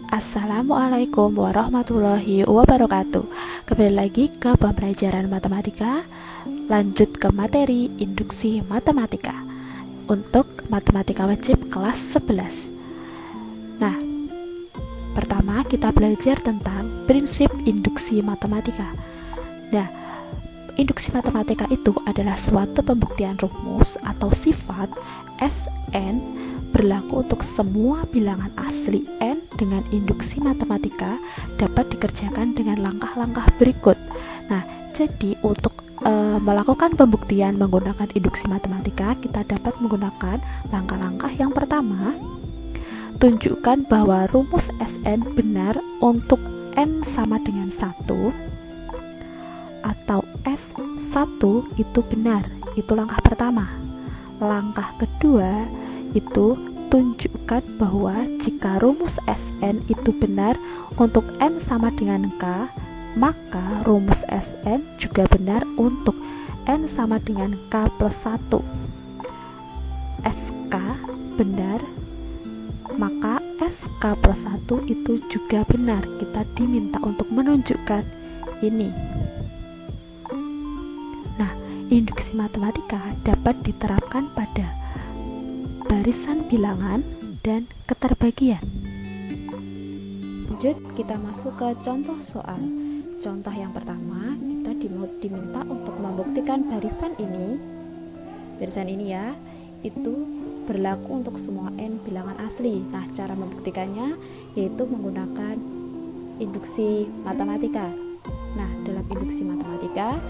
Assalamualaikum warahmatullahi wabarakatuh. Kembali lagi ke pembelajaran matematika. Lanjut ke materi induksi matematika untuk matematika wajib kelas 11. Nah, pertama kita belajar tentang prinsip induksi matematika. Nah, induksi matematika itu adalah suatu pembuktian rumus atau sifat Sn berlaku untuk semua bilangan asli n dengan induksi matematika dapat dikerjakan dengan langkah-langkah berikut. Nah, jadi untuk melakukan pembuktian menggunakan induksi matematika, kita dapat menggunakan langkah-langkah. Yang pertama, tunjukkan bahwa rumus Sn benar untuk n sama dengan 1 atau S1 itu benar. Itu langkah pertama. Langkah kedua itu tunjukkan bahwa jika rumus Sn itu benar untuk n sama dengan k, maka rumus Sn juga benar untuk n sama dengan k plus 1. Sk benar, maka Sk plus 1 itu juga benar. Kita diminta untuk menunjukkan ini. Nah, induksi matematika dapat diterapkan pada barisan bilangan dan keterbagian. Lanjut, kita masuk ke contoh soal. Contoh yang pertama, kita diminta untuk membuktikan barisan ini ya, itu berlaku untuk semua n bilangan asli. Nah, cara membuktikannya yaitu menggunakan induksi matematika. Nah, dalam induksi matematika,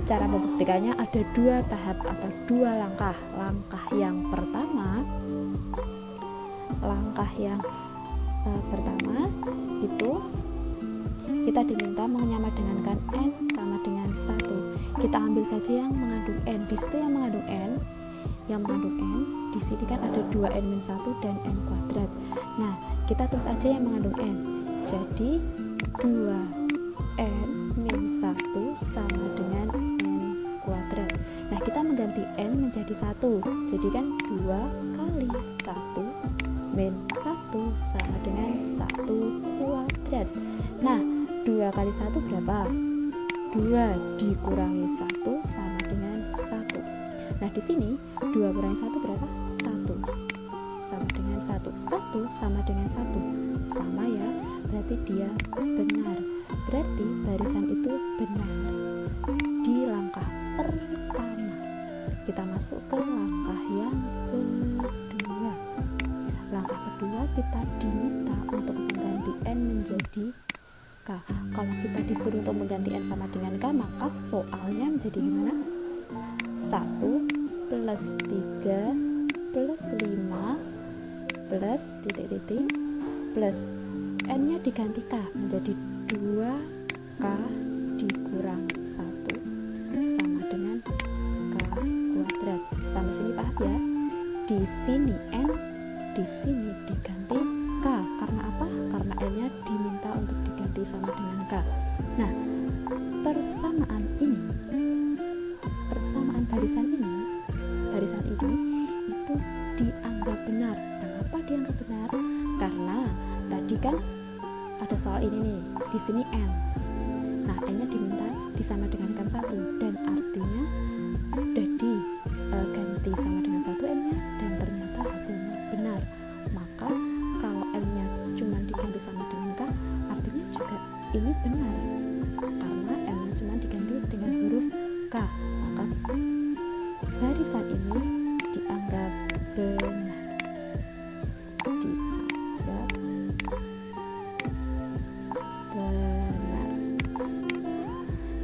cara membuktikannya ada dua tahap atau dua langkah. Langkah yang pertama itu kita diminta menyamadenggankan n sama dengan 1. Kita ambil saja yang mengandung n. Di situ yang mengandung n, di sini kan ada 2n-1 dan n kuadrat. Nah, kita tulis aja yang mengandung n. Jadi 2n-1 sama dengan kuadrat. Nah, kita mengganti n menjadi 1. Jadi kan 2 kali 1 min 1 sama dengan 1 kuadrat. Nah, 2 kali 1 berapa? 2 dikurangi 1 sama dengan 1. Nah, di sini 2 kurangi 1 berapa? 1 sama dengan 1. 1 sama dengan 1 sama ya, berarti dia benar. Berarti barisan itu benar di langkah pertama. Kita masuk ke langkah yang kedua. Langkah kedua, kita diminta untuk mengganti n menjadi k. Kalau kita disuruh untuk mengganti n sama dengan k, maka soalnya menjadi gimana? 1 plus 3 plus 5 plus titik-titik plus n nya diganti k menjadi 2k dikurang 1 sama dengan k kuadrat. Sampai sini paham ya? Di sini n, di sini diganti k. Karena apa? Karena n nya diminta untuk diganti sama dengan k. Nah, persamaan barisan ini itu dianggap benar. Kenapa dianggap benar? Karena tadi kan ada soal ini nih, di sini n. Nah, n nya diminta disama dengankan 1 dan artinya udah diganti sama dengan 1 n nya dan ternyata hasilnya benar. Maka kalau n nya cuma diganti sama dengan k, artinya juga ini benar karena n nya cuma diganti dengan huruf k. Maka barisan ini dianggap benar.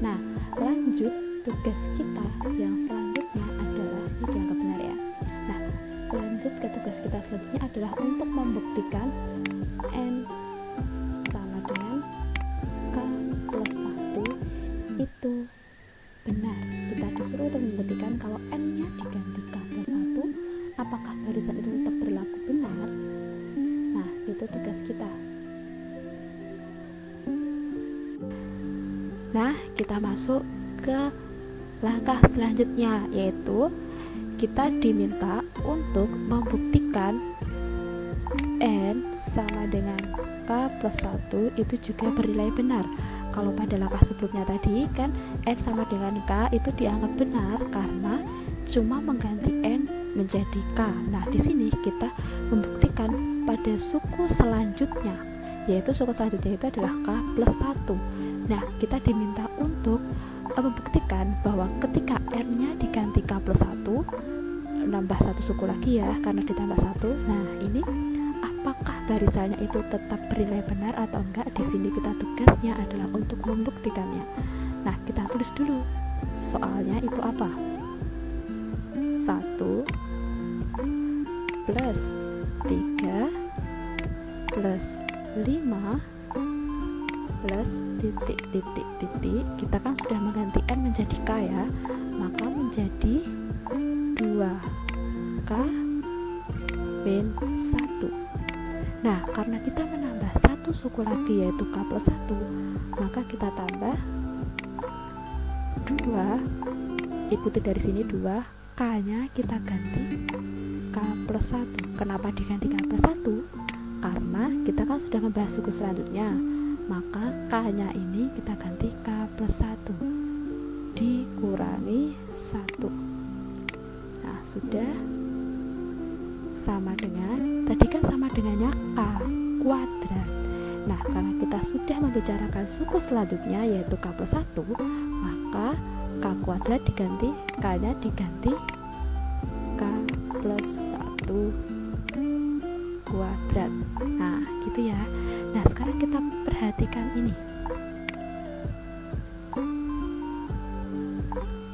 Nah, lanjut, tugas kita yang selanjutnya adalah ini dianggap benar ya. Nah, lanjut ke tugas kita selanjutnya adalah untuk membuktikan n sama dengan k plus 1 itu benar. Kita disuruh untuk membuktikan kalau n nya diganti k plus 1, apakah barisan itu tetap berlaku benar. Nah, itu tugas kita. Nah, kita masuk ke langkah selanjutnya, yaitu kita diminta untuk membuktikan N sama dengan K plus 1 itu juga bernilai benar. Kalau pada langkah sebelumnya tadi kan N sama dengan K itu dianggap benar karena cuma mengganti N menjadi K. Nah, di sini kita membuktikan pada suku selanjutnya, yaitu suku selanjutnya itu adalah K plus 1. Nah, kita diminta untuk membuktikan bahwa ketika R-nya diganti K plus 1, nambah satu suku lagi ya, karena ditambah 1. Nah, ini apakah barisannya itu tetap bernilai benar atau enggak? Di sini kita tugasnya adalah untuk membuktikannya. Nah, kita tulis dulu soalnya itu apa. 1 plus 3 plus 5 plus titik. Kita kan sudah mengganti N menjadi K ya, maka menjadi 2K min 1. Nah, karena kita menambah satu suku lagi yaitu K plus 1, maka kita tambah 2, ikuti dari sini 2, K nya kita ganti K plus 1. Kenapa diganti K plus 1? Karena kita kan sudah membahas suku selanjutnya, maka K nya ini kita ganti K plus 1 dikurangi 1. Nah, sudah sama dengan, tadi kan sama dengannya K kuadrat. Nah, karena kita sudah membicarakan suku selanjutnya yaitu K plus 1, maka K kuadrat diganti, K nya diganti K plus 1 kuadrat. Nah, gitu ya. Nah, sekarang kita perhatikan ini.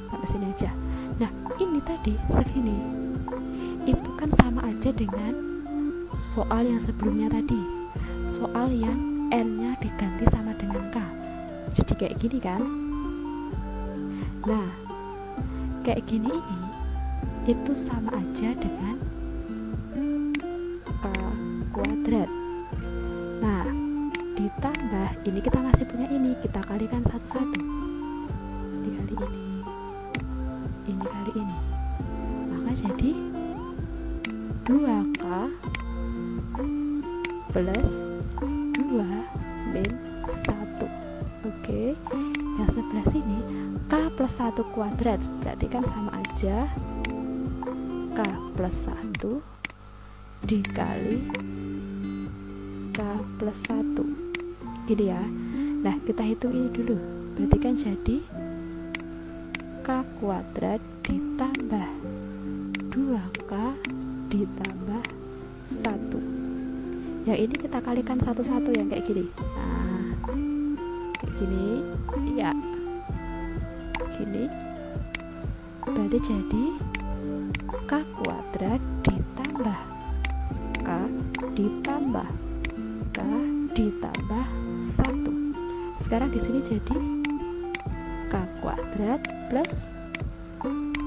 Sampai sini aja. Nah, ini tadi segini. Itu kan sama aja dengan soal yang sebelumnya tadi. Soal yang N-nya diganti sama dengan K. Jadi kayak gini kan? Nah, kayak gini ini itu sama aja dengan K kuadrat. Nah, ditambah ini kita masih punya ini, kita kalikan satu-satu. Dikali ini kali ini, maka jadi 2K plus 2 min 1. Oke, yang sebelah sini K plus 1 kuadrat, berarti kan sama aja K plus 1 dikali K plus 1 gini ya. Nah, kita hitung ini dulu, berarti kan jadi K kuadrat ditambah 2K ditambah 1. Yang ini kita kalikan satu-satu yang kayak gini. Nah, kayak gini ya, gini berarti jadi K kuadrat ditambah K ditambah K ditambah 1. Sekarang di sini jadi K kuadrat plus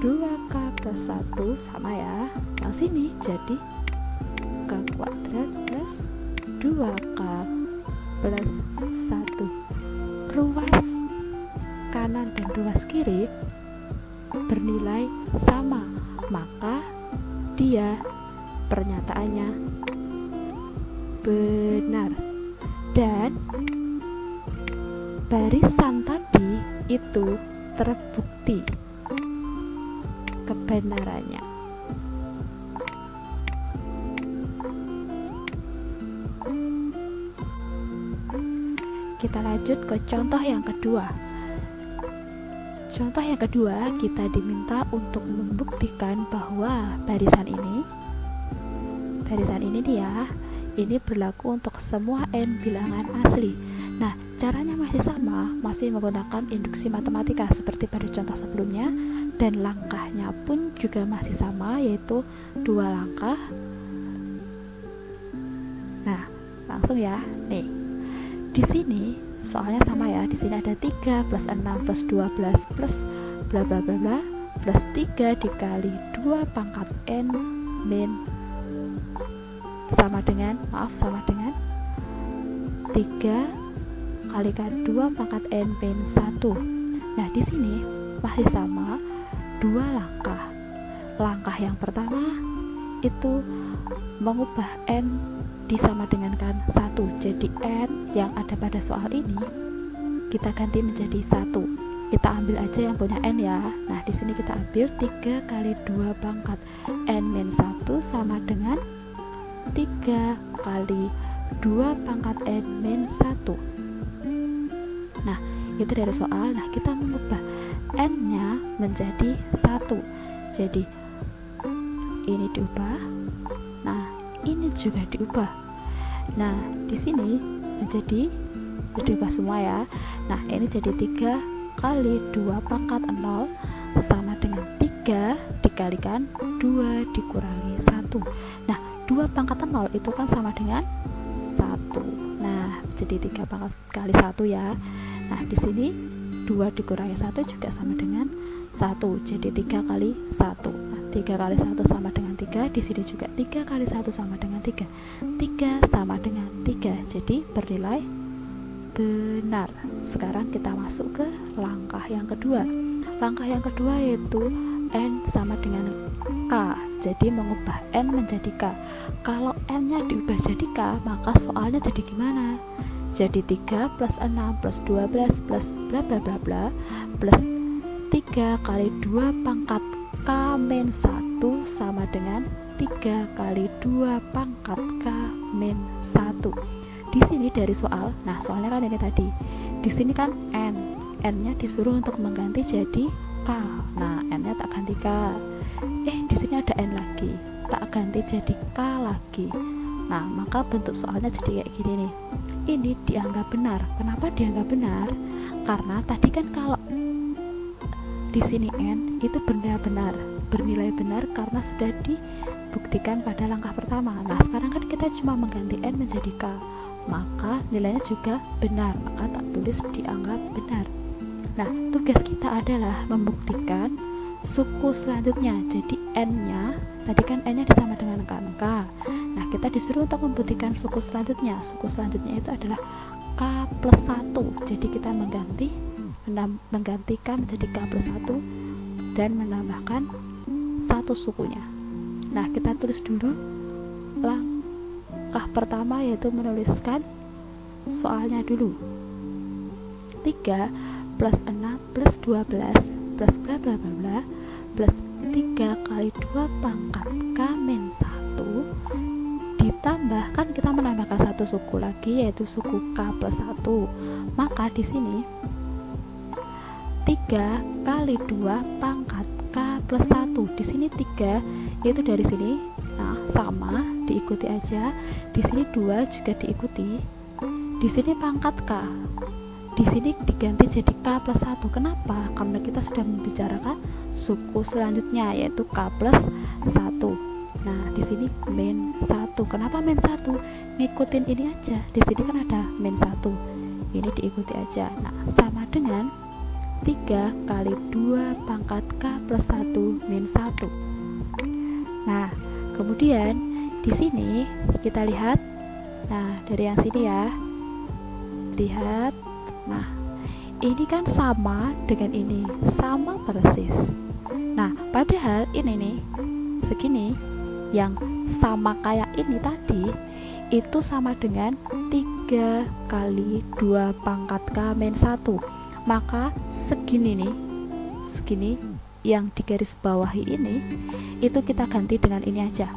2K plus 1 sama ya. Yang sini jadi K kuadrat plus 2K plus 1. Ruas kanan dan ruas kiri bernilai sama, maka dia pernyataannya benar. Dan barisan tadi itu terbukti kebenarannya. Kita lanjut ke contoh yang kedua. Contoh yang kedua, kita diminta untuk membuktikan bahwa barisan ini dia, ini berlaku untuk semua N bilangan asli. Nah, caranya masih sama, masih menggunakan induksi matematika seperti pada contoh sebelumnya, dan langkahnya pun juga masih sama, yaitu 2 langkah. Nah, langsung ya. Nih, di sini soalnya sama ya. Di sini ada 3 plus 6 plus 12 plus bla bla bla bla plus 3 dikali 2 pangkat N min sama dengan 3 kalikan 2 pangkat N min 1. Nah, di sini masih sama 2 langkah. Langkah yang pertama itu mengubah N disama dengankan 1. Jadi N yang ada pada soal ini kita ganti menjadi 1. Kita ambil aja yang punya N ya. Nah, di sini kita ambil 3 kali 2 pangkat N-1 sama dengan 3 kali 2 pangkat N-1. Nah, itu dari soal. Nah, kita mengubah N-nya menjadi 1. Jadi ini diubah. Nah, ini juga diubah. Nah, di sini menjadi diubah semua ya. Nah, ini jadi 3 kali 2 pangkat 0 sama dengan 3 dikalikan 2 dikurangi 1. Nah, 2 pangkat 0 itu kan sama dengan 1. Nah, jadi 3 pangkat kali 1 ya. Nah, di sini 2 dikurangi 1 juga sama dengan 1. Jadi 3 kali 1. Nah, 3 kali 1 sama dengan 3. Di sini juga 3 kali 1 sama dengan 3. 3 sama dengan 3. Jadi bernilai benar. Sekarang kita masuk ke langkah yang kedua. Langkah yang kedua yaitu N sama dengan K. Jadi mengubah N menjadi K. Kalau N-nya diubah jadi K, maka soalnya jadi gimana? Jadi 3 plus 6 plus 12 plus bla bla bla bla plus 3 kali 2 pangkat K-1 sama dengan 3 kali 2 pangkat K-1. Di sini dari soal, nah soalnya kan ini tadi. Di sini kan N-nya disuruh untuk mengganti jadi K. Nah, N-nya tak ganti K. Di sini ada N lagi, tak ganti jadi K lagi. Nah, maka bentuk soalnya jadi kayak gini nih. Ini dianggap benar. Kenapa dianggap benar? Karena tadi kan kalau di sini N itu benar-benar bernilai benar karena sudah dibuktikan pada langkah pertama. Nah, sekarang kan kita cuma mengganti N menjadi K, maka nilainya juga benar, maka tak tulis dianggap benar. Nah, tugas kita adalah membuktikan suku selanjutnya. Jadi N-nya, tadi kan N-nya disama dengan K. Nah, kita disuruh untuk membuktikan suku selanjutnya. Suku selanjutnya itu adalah K plus 1. Jadi kita menggantikan menjadi K plus 1 dan menambahkan satu sukunya. Nah, kita tulis dulu langkah pertama, yaitu menuliskan soalnya dulu. 3 plus 6 plus 12 plus bla bla bla bla plus 3 kali 2 pangkat K-1 ditambah, kan kita menambahkan satu suku lagi yaitu suku K plus 1. Maka di sini 3 kali 2 pangkat K plus 1. Di sini 3 itu dari sini. Nah, sama diikuti aja. Di sini 2 juga diikuti. Di sini pangkat K. Di sini diganti jadi K plus 1. Kenapa? Karena kita sudah membicarakan suku selanjutnya yaitu K plus 1. Nah, di sini min 1. Kenapa min 1? Ngikutin ini aja. Di sini kan ada min 1. Ini diikuti aja. Nah, sama dengan 3 kali 2 pangkat K plus 1 min 1. Nah, kemudian di sini kita lihat. Nah, dari yang sini ya. Lihat. Nah, ini kan sama dengan ini, sama persis. Nah, padahal ini nih, segini, yang sama kayak ini tadi, itu sama dengan 3 kali 2 pangkat K-1. Maka segini nih, segini yang di garis bawahi ini, itu kita ganti dengan ini aja,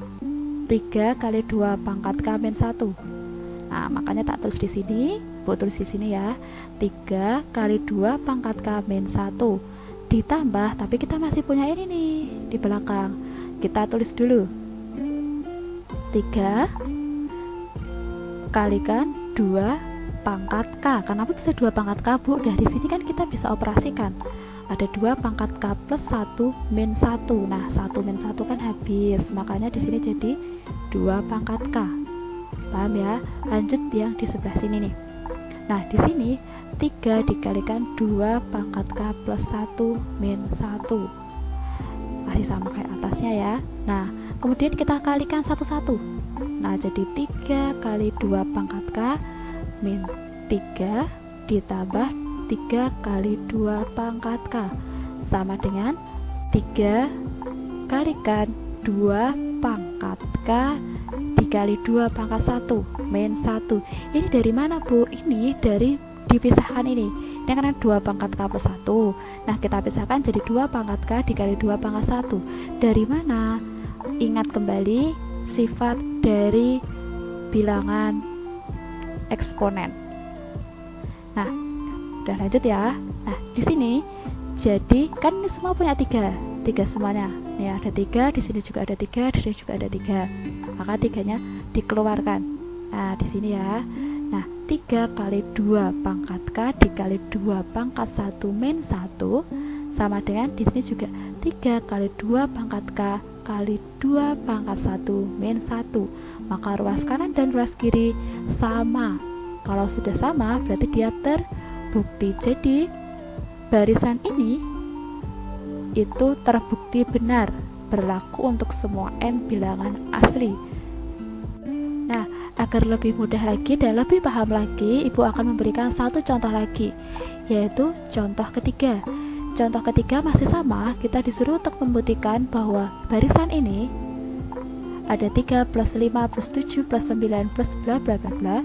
3 kali 2 pangkat K-1. Nah, makanya tak tulis di sini, buat tulis di sini ya. 3 kali 2 pangkat K-1 ditambah, tapi kita masih punya ini nih di belakang. Kita tulis dulu 3 kalikan 2 pangkat K. Kenapa bisa 2 pangkat K, Bu? Dari sini kan kita bisa operasikan. Ada 2 pangkat K plus 1 min 1. Nah, 1 min 1 kan habis. Makanya di sini jadi 2 pangkat K. Paham ya? Lanjut yang di sebelah sini nih. Nah, di sini 3 dikalikan 2 pangkat K plus 1 min 1. Masih sama kayak atasnya ya. Nah, kemudian kita kalikan satu-satu. Nah, jadi 3 kali 2 pangkat K min 3 ditambah 3 kali 2 pangkat K sama dengan 3 kalikan 2 pangkat K dikali 2 pangkat 1 min 1. Ini dari mana, Bu? Ini dari dipisahkan ini karena 2 pangkat K plus 1. Nah, kita pisahkan jadi 2 pangkat K dikali 2 pangkat 1. Dari mana? Ingat kembali sifat dari bilangan eksponen. Nah, udah lanjut ya. Nah, di sini jadi kan ini semua punya 3 semuanya. Nih ada 3, di sini juga ada 3, di sini juga ada 3. Maka 3-nya dikeluarkan. Nah, di sini ya. Nah, 3 kali 2 pangkat K dikali 2 pangkat 1 min 1 sama dengan di sini juga 3 kali 2 pangkat K kali 2 pangkat 1 min 1. Maka ruas kanan dan ruas kiri sama. Kalau sudah sama berarti dia terbukti. Jadi barisan ini itu terbukti benar, berlaku untuk semua n bilangan asli. Nah, agar lebih mudah lagi dan lebih paham lagi, Ibu akan memberikan satu contoh lagi, yaitu contoh ketiga. Contoh ketiga masih sama, kita disuruh untuk membuktikan bahwa barisan ini ada 3 plus 5 plus 7 plus 9 plus bla bla bla bla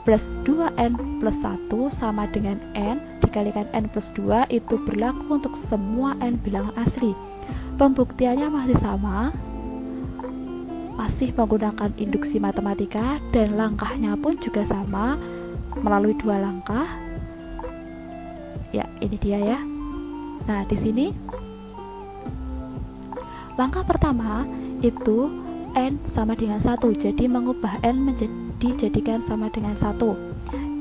plus 2n plus 1 sama dengan n dikalikan n plus 2 itu berlaku untuk semua n bilangan asli. Pembuktiannya masih sama, masih menggunakan induksi matematika, dan langkahnya pun juga sama melalui 2 langkah. Ya, ini dia ya. Nah, di sini langkah pertama itu n sama dengan 1, jadi mengubah n dijadikan sama dengan 1.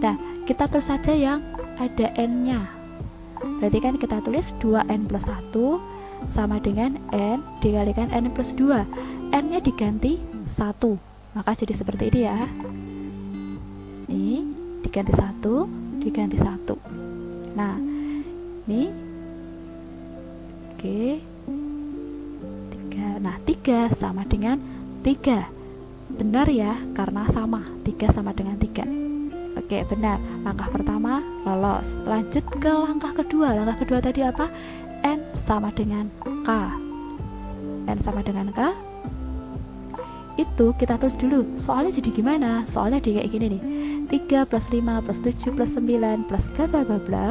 Nah, kita tulis saja yang ada n-nya. Berarti kan kita tulis 2n plus 1 sama dengan n dikalikan n plus 2. N-nya diganti 1, maka jadi seperti ini ya. Ini diganti 1, diganti 1. Nah, ini oke, 3. Nah, 3 sama dengan 3. Benar ya, karena sama, 3 sama dengan 3. Oke, benar. Langkah pertama lolos. Lanjut ke langkah kedua. Langkah kedua tadi apa? N sama dengan K. N sama dengan K itu kita tulis dulu. Soalnya jadi gimana? Soalnya dia kayak gini nih. 3 plus 5 plus 7 plus 9 plus bla bla bla bla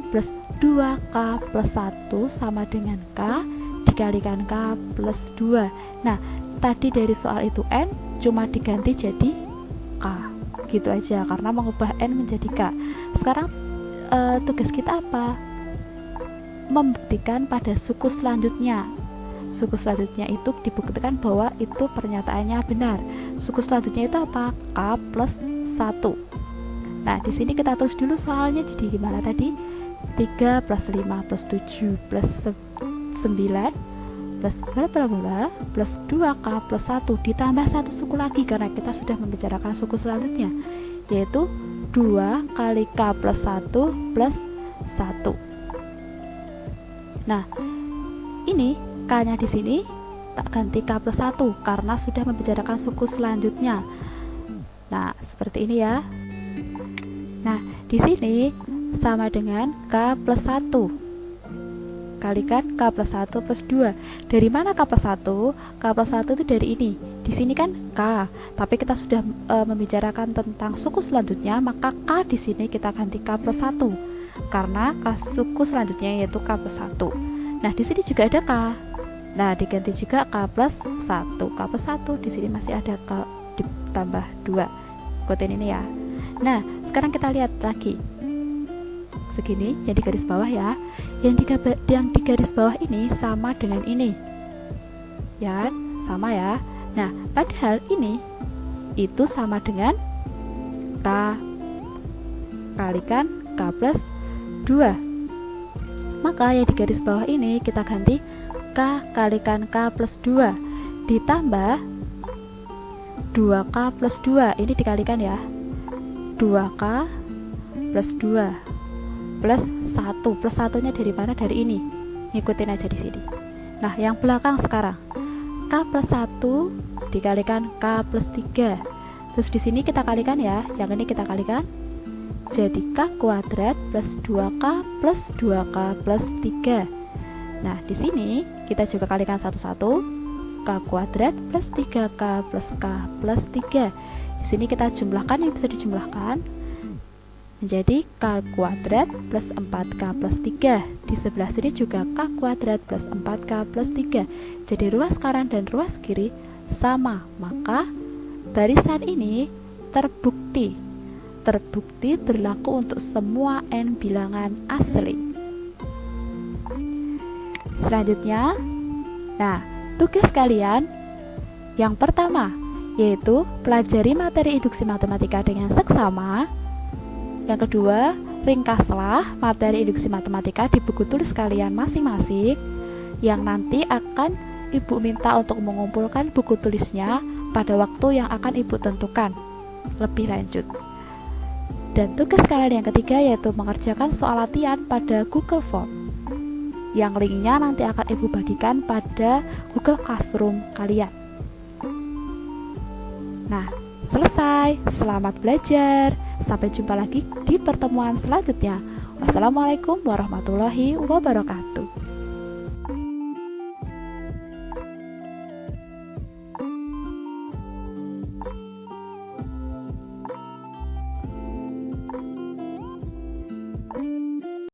plus 2K plus 1 sama dengan K dikalikan K plus 2. Nah, tadi dari soal itu N cuma diganti jadi K, gitu aja, karena mengubah N menjadi K. Sekarang tugas kita apa? Membuktikan pada suku selanjutnya. Suku selanjutnya itu dibuktikan bahwa itu pernyataannya benar. Suku selanjutnya itu apa? K plus 1. Nah, di sini kita tulis dulu soalnya jadi gimana tadi? 3 plus 5 plus 7 plus 9 plus bla bla bla plus 2K plus 1 ditambah satu suku lagi karena kita sudah membicarakan suku selanjutnya, yaitu 2 kali K plus 1 plus 1. Nah, ini K-nya di sini tak ganti K plus 1 karena sudah membicarakan suku selanjutnya. Nah, seperti ini ya. Nah, di sini sama dengan K plus 1 kalikan K plus 1 plus 2. Dari mana K plus 1? K plus 1 itu dari ini. Di sini kan K, tapi kita sudah membicarakan tentang suku selanjutnya, maka K di sini kita ganti K plus 1 karena suku selanjutnya yaitu K plus 1. Nah, di sini juga ada K. Nah, diganti juga K plus 1. K plus 1 di sini masih ada K ditambah 2. Ikutin ini ya. Nah, sekarang kita lihat lagi. Segini yang di garis bawah ya. Yang di garis bawah ini sama dengan ini. Ya, sama ya. Nah, padahal ini itu sama dengan K kalikan K plus 2. Maka yang di garis bawah ini kita ganti K kalikan K plus 2 ditambah 2K plus 2. Ini dikalikan ya. 2K plus 2 plus 1. Plus 1-nya dari mana? Dari ini. Ngikutin aja di sini. Nah, yang belakang sekarang. K plus 1 dikalikan K plus 3. Terus di sini kita kalikan ya. Yang ini kita kalikan. Jadi K kuadrat plus 2K plus 2K plus 3. Nah, di sini kita juga kalikan satu-satu. K kuadrat plus 3K plus K plus 3. Di sini kita jumlahkan yang bisa dijumlahkan menjadi K kuadrat plus 4K plus 3. Di sebelah sini juga K kuadrat plus 4K plus 3. Jadi ruas kanan dan ruas kiri sama, maka barisan ini terbukti berlaku untuk semua n bilangan asli. Selanjutnya, nah, tugas kalian yang pertama yaitu pelajari materi induksi matematika dengan seksama. Yang kedua, ringkaslah materi induksi matematika di buku tulis kalian masing-masing, yang nanti akan Ibu minta untuk mengumpulkan buku tulisnya pada waktu yang akan Ibu tentukan lebih lanjut. Dan tugas kalian yang ketiga yaitu mengerjakan soal latihan pada Google Form, yang linknya nanti akan Ibu bagikan pada Google Classroom kalian. Nah, selesai. Selamat belajar. Sampai jumpa lagi di pertemuan selanjutnya. Wassalamualaikum warahmatullahi wabarakatuh.